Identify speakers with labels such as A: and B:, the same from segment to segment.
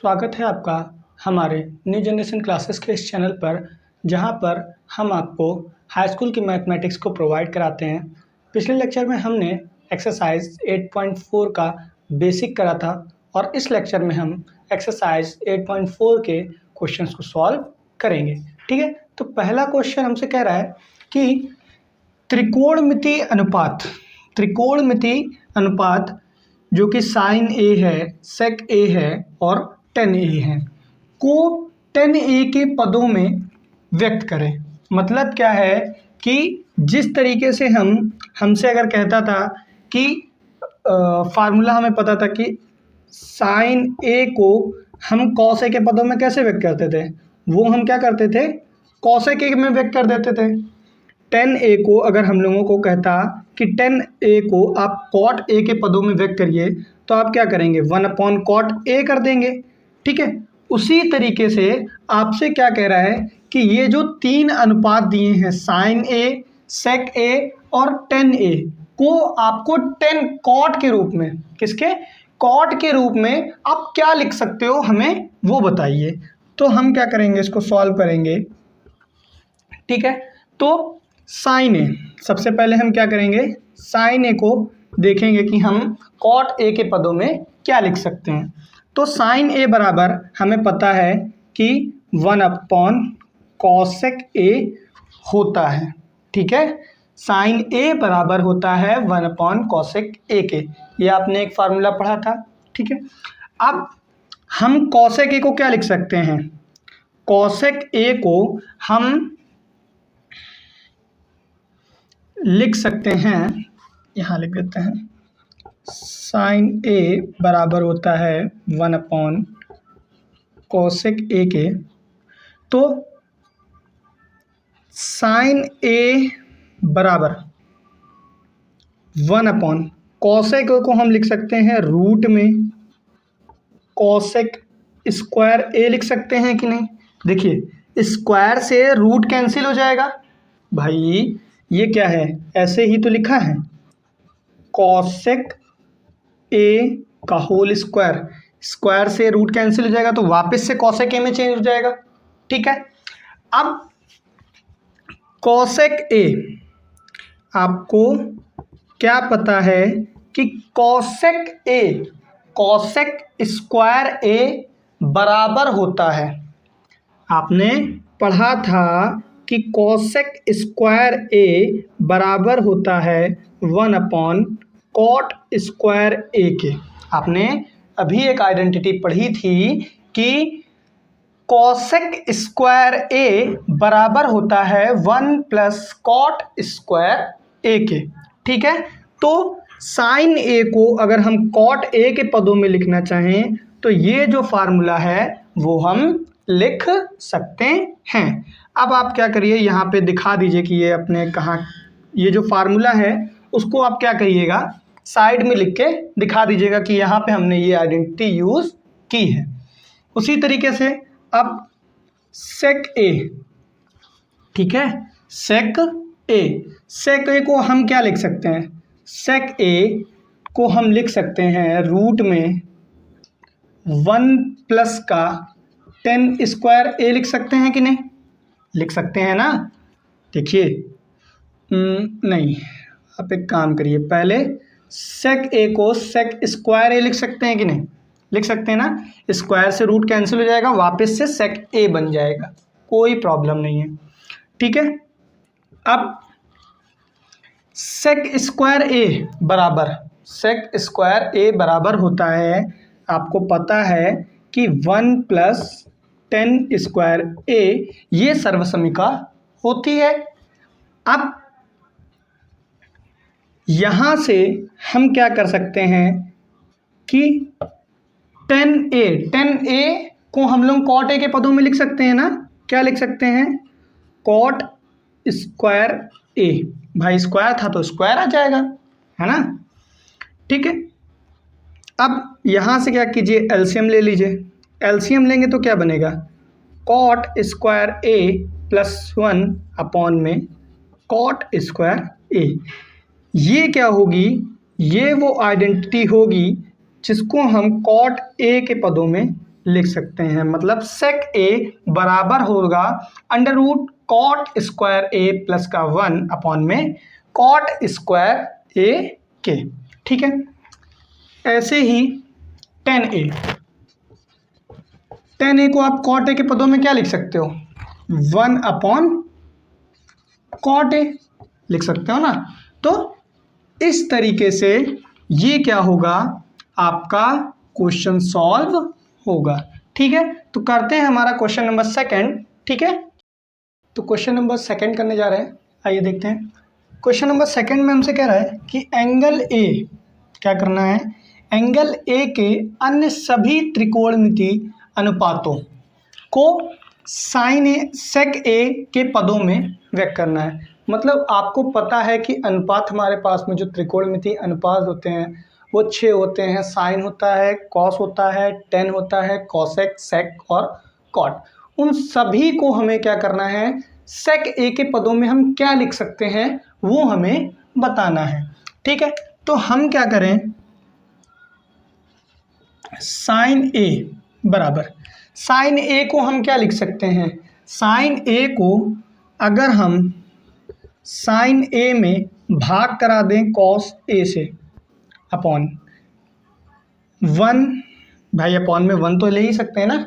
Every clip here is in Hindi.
A: स्वागत है आपका हमारे न्यू जनरेशन क्लासेस के इस चैनल पर, जहां पर हम आपको हाई स्कूल की मैथमेटिक्स को प्रोवाइड कराते हैं। पिछले लेक्चर में हमने एक्सरसाइज 8.4 का बेसिक करा था और इस लेक्चर में हम एक्सरसाइज 8.4 के क्वेश्चंस को सॉल्व करेंगे। ठीक है, तो पहला क्वेश्चन हमसे कह रहा है कि त्रिकोणमिति अनुपात जो कि साइन ए है, सेक ए है और टेन ए है को टेन ए के पदों में व्यक्त करें। मतलब क्या है कि जिस तरीके से हमसे अगर कहता था कि फार्मूला हमें पता था कि साइन ए को हम कॉस ए के पदों में कैसे व्यक्त करते थे, वो हम क्या करते थे, कॉसेक ए में व्यक्त कर देते थे। टेन ए को अगर हम लोगों को कहता कि टेन ए को आप कॉट ए के पदों में व्यक्त करिए, तो आप क्या करेंगे, 1/कॉट ए कर देंगे। ठीक है, उसी तरीके से आपसे क्या कह रहा है कि ये जो तीन अनुपात दिए हैं साइन ए, सेक ए और टेन ए को आपको टेन कॉट के रूप में, किसके, कॉट के रूप में आप क्या लिख सकते हो, हमें वो बताइए। तो हम क्या करेंगे, इसको सॉल्व करेंगे। ठीक है, तो साइन ए, सबसे पहले हम क्या करेंगे, साइन ए को देखेंगे कि हम कॉट ए के पदों में क्या लिख सकते हैं। तो साइन ए बराबर हमें पता है कि 1/कॉसेक ए होता है। ठीक है, साइन ए बराबर होता है 1/कॉसेक ए के, ये आपने एक फार्मूला पढ़ा था। ठीक है, अब हम कॉसेक ए को क्या लिख सकते हैं, कॉसेक ए को हम लिख सकते हैं, यहाँ लिख देते हैं, साइन ए बराबर होता है 1/कॉसेक ए के। तो साइन ए बराबर 1/कॉसेक ए को हम लिख सकते हैं रूट में कॉसेक स्क्वायर ए लिख सकते हैं कि नहीं। देखिए, स्क्वायर से रूट कैंसिल हो जाएगा भाई, ये क्या है, ऐसे ही तो लिखा है, कॉसेक ए का होल स्क्वायर, स्क्वायर से रूट कैंसिल हो जाएगा तो वापस से कॉसेक ए में चेंज हो जाएगा। ठीक है, अब कॉसेक ए, आपको क्या पता है कि कॉसेक ए, कॉसेक स्क्वायर ए बराबर होता है, आपने पढ़ा था कि कॉसेक स्क्वायर ए बराबर होता है 1/कॉट स्क्वायर ए के। आपने अभी एक आइडेंटिटी पढ़ी थी कि कॉसेक स्क्वायर ए बराबर होता है 1+कॉट स्क्वायर ए के। ठीक है, तो साइन ए को अगर हम कॉट ए के पदों में लिखना चाहें तो ये जो फार्मूला है वो हम लिख सकते हैं। अब आप क्या करिए, यहाँ पे दिखा दीजिए कि ये अपने कहाँ, ये जो फार्मूला है उसको आप क्या करिएगा, साइड में लिख के दिखा दीजिएगा कि यहाँ पे हमने ये आइडेंटिटी यूज़ की है। उसी तरीके से अब सेक ए, ठीक है, सेक ए को हम क्या लिख सकते हैं, सेक ए को हम लिख सकते हैं रूट में 1+10 स्क्वायर ए लिख सकते हैं कि नहीं, लिख सकते हैं ना। देखिए, नहीं, आप एक काम करिए, पहले सेक ए को सेक स्क्वायर ए लिख सकते हैं कि नहीं, लिख सकते हैं ना। स्क्वायर से रूट कैंसिल हो जाएगा, वापस से सेक ए बन जाएगा, कोई प्रॉब्लम नहीं है। ठीक है, अब सेक स्क्वायर ए बराबर होता है, आपको पता है कि 1+10 स्क्वायर ए, ये सर्वसमिका होती है। अब यहाँ से हम क्या कर सकते हैं कि 10a को हम लोग कॉट ए के पदों में लिख सकते हैं ना, क्या लिख सकते हैं, कॉट स्क्वायर ए, भाई स्क्वायर था तो स्क्वायर आ जाएगा, है ना। ठीक है, अब यहाँ से क्या कीजिए, एलसीएम ले लीजिए। एलसीएम लेंगे तो क्या बनेगा, कॉट स्क्वायर ए +1 में कॉट स्क्वायर ए। ये क्या होगी, ये वो आइडेंटिटी होगी जिसको हम कॉट ए के पदों में लिख सकते हैं। मतलब सेक ए बराबर होगा अंडर रूट कॉट स्क्वायर ए प्लस का 1 अपॉन में कॉट स्क्वायर ए के। ठीक है, ऐसे ही टेन ए को आप कॉट ए के पदों में क्या लिख सकते हो, 1 अपॉन कॉट ए लिख सकते हो ना। तो इस तरीके से ये क्या होगा, आपका क्वेश्चन सॉल्व होगा। ठीक है, तो करते हैं हमारा क्वेश्चन नंबर सेकंड। ठीक है, तो क्वेश्चन नंबर सेकंड करने जा रहे हैं, आइए देखते हैं। क्वेश्चन नंबर सेकंड में हमसे कह रहा है कि एंगल ए, क्या करना है, एंगल ए के अन्य सभी त्रिकोणमिति अनुपातों को साइन ए सेक ए के पदों में व्यक्त करना है। मतलब आपको पता है कि अनुपात हमारे पास में जो त्रिकोणमिति अनुपात होते हैं वो 6 होते हैं। साइन होता है, कॉस होता है, टेन होता है, कॉसेक, सेक और कॉट। उन सभी को हमें क्या करना है, सेक ए के पदों में हम क्या लिख सकते हैं वो हमें बताना है। ठीक है, तो हम क्या करें, साइन ए बराबर, साइन ए को हम क्या लिख सकते हैं, साइन ए को अगर हम साइन ए में भाग करा दें कॉस ए से अपॉन 1, भाई अपॉन में 1 तो ले ही सकते हैं ना,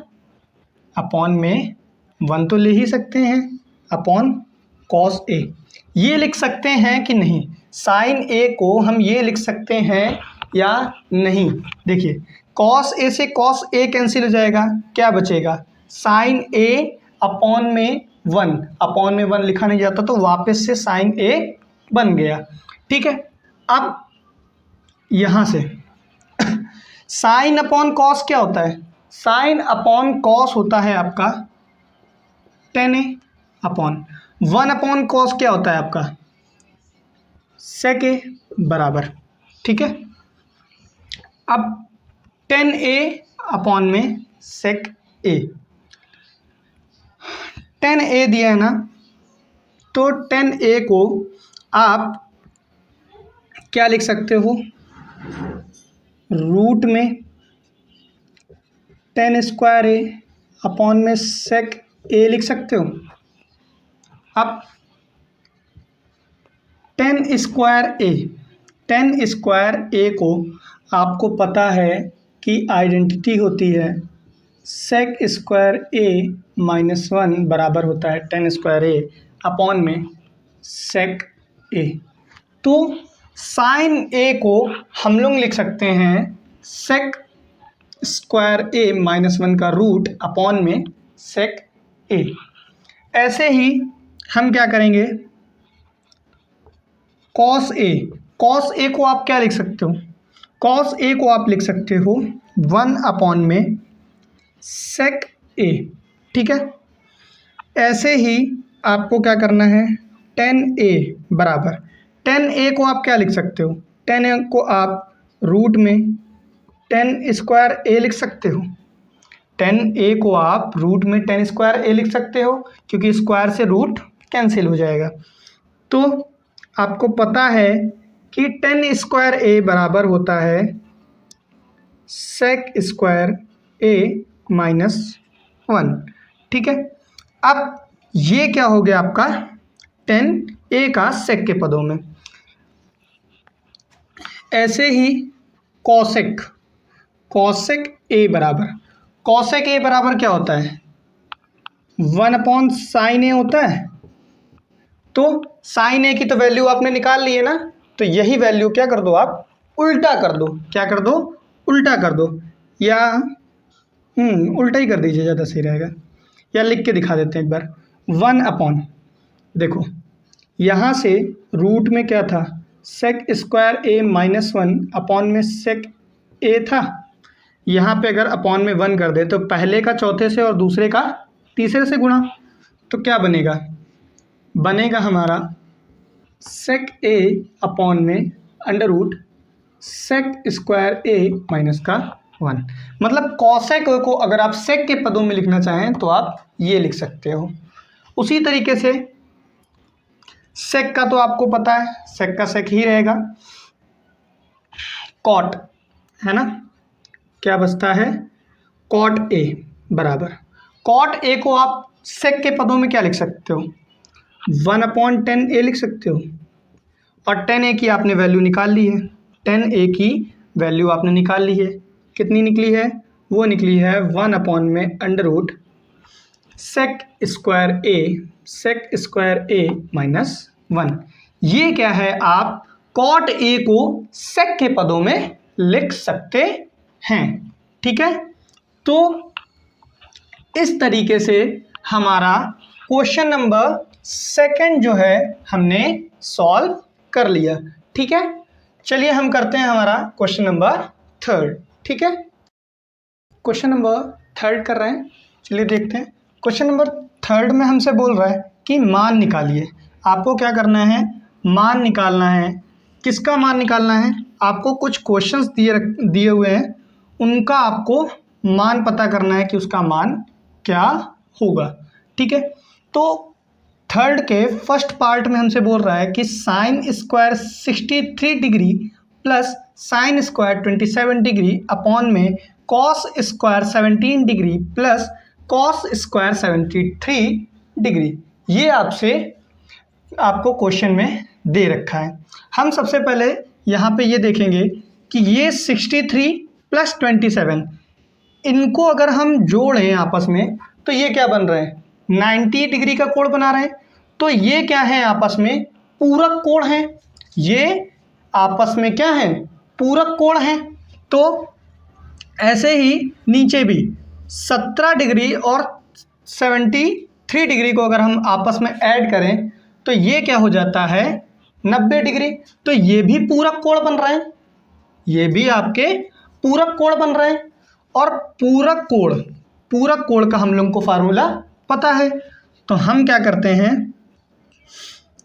A: अपॉन में 1 तो ले ही सकते हैं, अपॉन कॉस ए। ये लिख सकते हैं कि नहीं, साइन ए को हम ये लिख सकते हैं या नहीं। देखिए कॉस ए से कॉस ए कैंसिल हो जाएगा, क्या बचेगा, साइन ए अपॉन में 1, अपॉन में 1 लिखा नहीं जाता तो वापस से साइन ए बन गया। ठीक है, अब यहाँ से साइन अपॉन कॉस क्या होता है, साइन अपॉन कॉस होता है आपका टेन ए, अपॉन 1 अपॉन कॉस क्या होता है आपका सेक ए बराबर। ठीक है, अब टेन ए अपॉन में सेक ए, टेन ए दिया है ना, तो टेन ए को आप क्या लिख सकते हो, रूट में टेन स्क्वायर ए अपॉन में सेक ए लिख सकते हो। अब टेन स्क्वायर ए को आपको पता है कि आइडेंटिटी होती है सेक स्क्वायर ए माइनस 1 बराबर होता है टेन स्क्वायर ए अपॉन में सेक ए। तो साइन ए को हम लोग लिख सकते हैं सेक स्क्वायर ए माइनस 1 का रूट अपॉन में सेक ए। ऐसे ही हम क्या करेंगे, कॉस ए को आप क्या लिख सकते हो, कॉस ए को आप लिख सकते हो 1 अपॉन में सेक ए। ठीक है, ऐसे ही आपको क्या करना है, टेन ए बराबर, टेन ए को आप क्या लिख सकते हो, टेन ए को आप रूट में टेन स्क्वायर ए लिख सकते हो। टेन ए को आप रूट में टेन स्क्वायर ए लिख सकते हो क्योंकि स्क्वायर से रूट कैंसिल हो जाएगा। तो आपको पता है कि टेन स्क्वायर ए बराबर होता है सेक स्क्वायर ए माइनस 1। ठीक है, अब ये क्या हो गया आपका टेन ए का सेक के पदों में। ऐसे ही कॉसेक ए बराबर, कॉसेक ए बराबर क्या होता है, 1 अपॉन साइन ए होता है। तो साइन ए की तो वैल्यू आपने निकाल ली है ना, तो यही वैल्यू क्या कर दो, आप उल्टा कर दो, क्या कर दो, उल्टा कर दो, या उल्टा ही कर दीजिए, ज़्यादा सही रहेगा, या लिख के दिखा देते हैं एक बार। 1 अपॉन, देखो यहाँ से रूट में क्या था, सेक स्क्वायर ए माइनस 1 अपॉन में सेक ए था। यहाँ पे अगर अपॉन में 1 कर दे तो पहले का चौथे से और दूसरे का तीसरे से गुणा, तो क्या बनेगा, बनेगा हमारा सेक ए अपॉन में अंडर रूट सेक स्क्वायर ए माइनस का 1। मतलब कॉसेक को अगर आप सेक के पदों में लिखना चाहें तो आप ये लिख सकते हो। उसी तरीके से सेक का तो आपको पता है, सेक का सेक ही रहेगा। कॉट है ना, क्या बचता है, कॉट ए बराबर, कॉट ए को आप सेक के पदों में क्या लिख सकते हो, 1/10 लिख सकते हो। और 10 की आपने वैल्यू निकाल ली है, 10 की वैल्यू आपने निकाल ली है, कितनी निकली है, वो निकली है 1/√, सेक स्क्वायर ए माइनस 1। ये क्या है, आप कॉट ए को सेक के पदों में लिख सकते हैं। ठीक है, तो इस तरीके से हमारा क्वेश्चन नंबर 2 जो है हमने सॉल्व कर लिया। ठीक है, चलिए हम करते हैं हमारा क्वेश्चन नंबर 3। ठीक है, क्वेश्चन नंबर 3 कर रहे हैं, चलिए देखते हैं। क्वेश्चन नंबर 3 में हमसे बोल रहा है कि मान निकालिए। आपको क्या करना है, मान निकालना है। किसका मान निकालना है, आपको कुछ क्वेश्चंस दिए हुए हैं, उनका आपको मान पता करना है कि उसका मान क्या होगा। ठीक है, तो 3 के फर्स्ट पार्ट में हमसे बोल रहा है कि sine square 63 degree plus sine square 27 degree upon में cos square 17 degree plus cos square 73 degree, ये आपको क्वेश्चन में दे रखा है। हम सबसे पहले यहाँ पे ये देखेंगे कि ये 63 प्लस 27, इनको अगर हम जोड़ें आपस में तो ये क्या बन रहे हैं, 90 डिग्री का कोण बना रहे हैं। तो ये क्या है, आपस में पूरक कोण है, ये आपस में क्या है, पूरक कोण है। तो ऐसे ही नीचे भी 17 डिग्री और 73 डिग्री को अगर हम आपस में ऐड करें तो ये क्या हो जाता है, 90 डिग्री। तो ये भी पूरक कोण बन रहे हैं, ये भी आपके पूरक कोण बन रहे हैं। और पूरक कोण का हम लोगों को फार्मूला पता है, तो हम क्या करते हैं,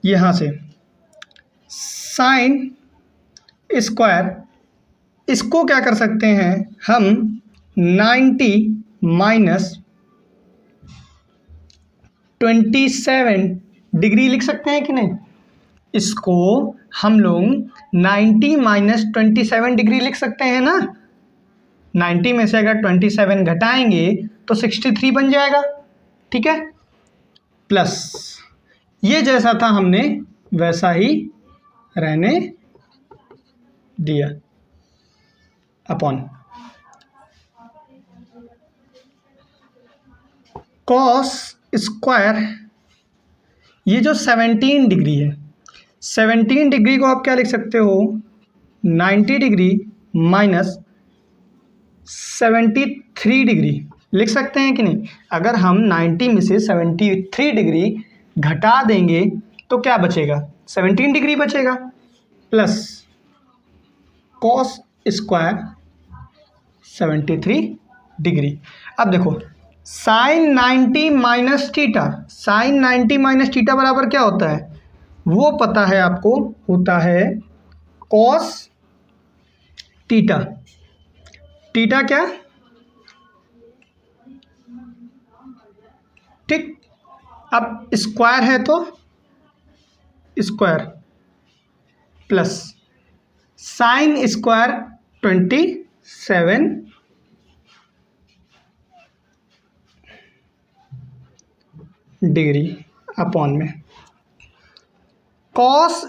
A: यहाँ से साइन स्क्वायर, इसको क्या कर सकते हैं हम, 90 माइनस 27 डिग्री लिख सकते हैं कि नहीं। इसको हम लोग 90 माइनस 27 डिग्री लिख सकते हैं ना। 90 में से अगर 27 घटाएंगे तो 63 बन जाएगा। ठीक है, प्लस ये जैसा था हमने वैसा ही रहने दिया, अपॉन कॉस स्क्वायर, ये जो 17 डिग्री है, 17 डिग्री को आप क्या लिख सकते हो, 90 डिग्री माइनस 73 डिग्री लिख सकते हैं कि नहीं। अगर हम 90 में से 73 डिग्री घटा देंगे तो क्या बचेगा, 17 डिग्री बचेगा, प्लस कॉस स्क्वायर 73 डिग्री। अब देखो sine 90 minus theta, sine 90 minus theta बराबर क्या होता है, वो पता है आपको, होता है कॉस थीटा। थीटा क्या, ठीक, अब स्क्वायर है तो square plus sine square 27 degree upon में कॉस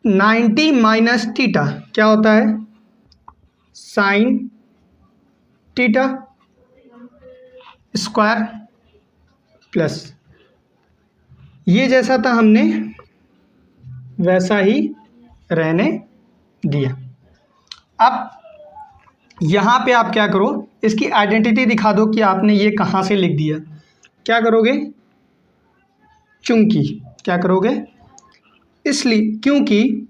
A: 90 माइनस थीटा क्या होता है, साइन थीटा स्क्वायर प्लस ये जैसा था हमने वैसा ही रहने दिया। अब यहाँ पे आप क्या करो, इसकी आइडेंटिटी दिखा दो कि आपने ये कहाँ से लिख दिया। क्या करोगे, चूंकि क्या करोगे, इसलिए क्योंकि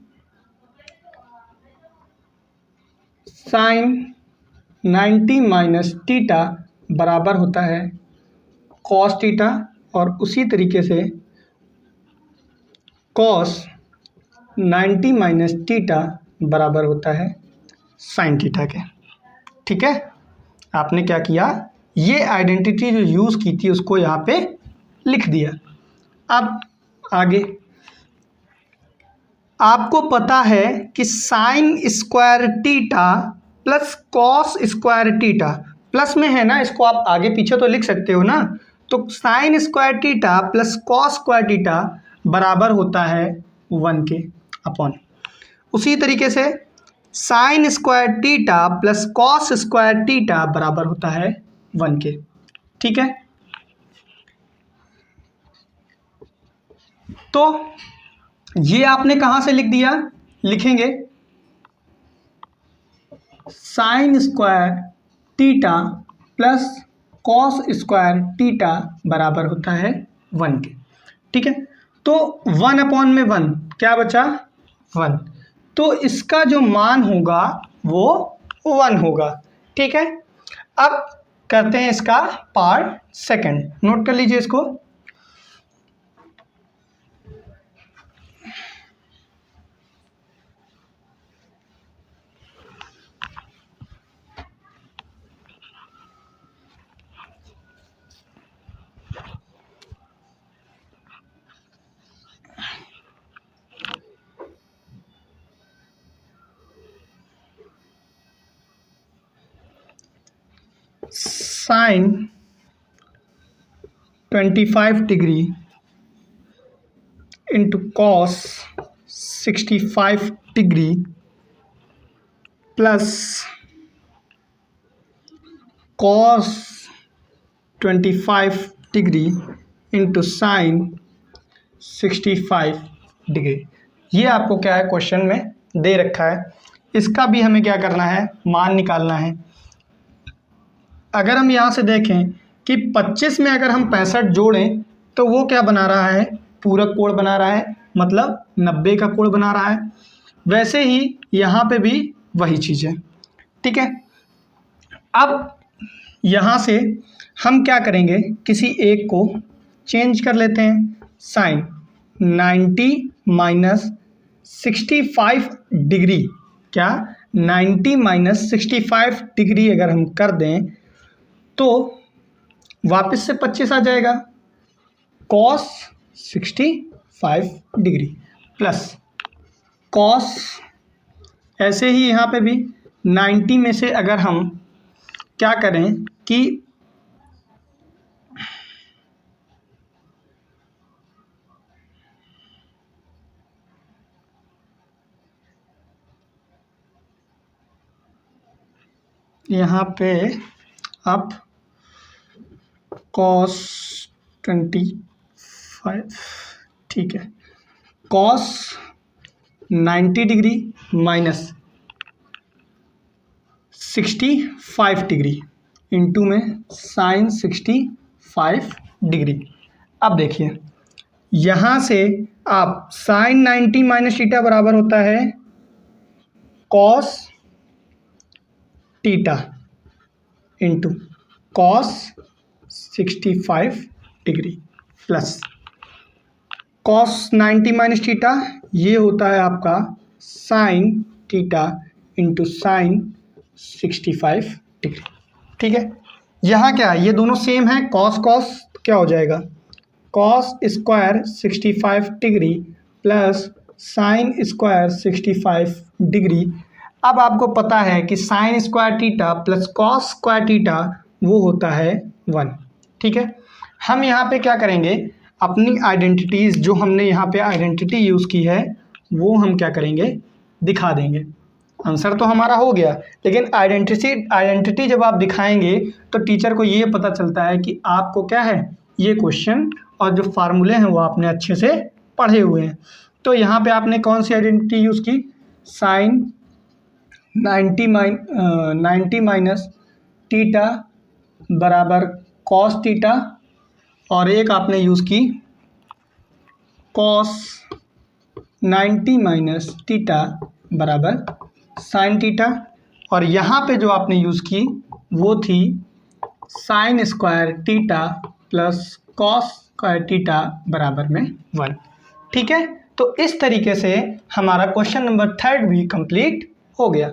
A: साइन 90 माइनस थीटा बराबर होता है कॉस थीटा, और उसी तरीके से कॉस 90 माइनस थीटा बराबर होता है साइन थीटा के। ठीक है, आपने क्या किया, ये आइडेंटिटी जो यूज़ की थी उसको यहाँ पे लिख दिया। अब आगे आपको पता है कि sine square theta plus cos square theta, plus में है ना, इसको आप आगे पीछे तो लिख सकते हो ना। तो sine square theta plus cos square theta बराबर होता है 1 के अपॉन, उसी तरीके से sine square theta plus cos square theta बराबर होता है 1 के। ठीक है, तो ये आपने कहाँ से लिख दिया, लिखेंगे sine square theta plus cos square theta बराबर होता है 1 के। ठीक है, तो 1 अपॉन में 1 क्या बचा, 1, तो इसका जो मान होगा वो 1 होगा। ठीक है, अब करते हैं इसका पार्ट सेकंड, नोट कर लीजिए इसको। Sine 25 degree into cos 65 degree plus cos 25 degree into sine 65 degree. ये आपको क्या है, क्वेश्चन में दे रखा है। इसका भी हमें क्या करना है, मान निकालना है। अगर हम यहाँ से देखें कि 25 में अगर हम 65 जोड़ें तो वो क्या बना रहा है, पूरक कोण बना रहा है, मतलब 90 का कोण बना रहा है। वैसे ही यहाँ पे भी वही चीज़ है। ठीक है, अब यहाँ से हम क्या करेंगे, किसी एक को चेंज कर लेते हैं। साइन 90 माइनस 65 डिग्री, क्या 90 माइनस 65 डिग्री अगर हम कर दें तो वापस से 25 आ जाएगा, कॉस 65 डिग्री प्लस कॉस, ऐसे ही यहाँ पे भी 90 में से अगर हम क्या करें कि यहाँ पे आप कॉस 25, ठीक है, cos 90 degree minus 65 degree into में साइन 65 डिग्री। अब देखिए यहाँ से आप साइन 90 माइनस थीटा बराबर होता है cos theta into cos 65 degree plus cos 90 minus theta, ये होता है आपका sine theta into sine 65 degree. ठीक है, यहाँ क्या है, ये दोनों सेम है, कॉस कॉस क्या हो जाएगा, cos square 65 degree plus sine square 65 degree. अब आपको पता है कि sine square theta plus cos square theta वो होता है 1। ठीक है, हम यहाँ पे क्या करेंगे, अपनी आइडेंटिटीज़ जो हमने यहाँ पे आइडेंटिटी यूज़ की है वो हम क्या करेंगे, दिखा देंगे। आंसर तो हमारा हो गया, लेकिन आइडेंटिटी जब आप दिखाएंगे तो टीचर को ये पता चलता है कि आपको क्या है, ये क्वेश्चन और जो फार्मूले हैं वो आपने अच्छे से पढ़े हुए हैं। तो यहाँ पे आपने कौन सी आइडेंटिटी यूज़ की, साइन 90 माइनस थीटा बराबर कॉस थीटा, और एक आपने यूज़ की कॉस 90 माइनस थीटा बराबर साइन थीटा, और यहाँ पे जो आपने यूज़ की वो थी sine square theta plus cos square theta बराबर में 1। ठीक है, तो इस तरीके से हमारा क्वेश्चन नंबर 3 भी कंप्लीट हो गया।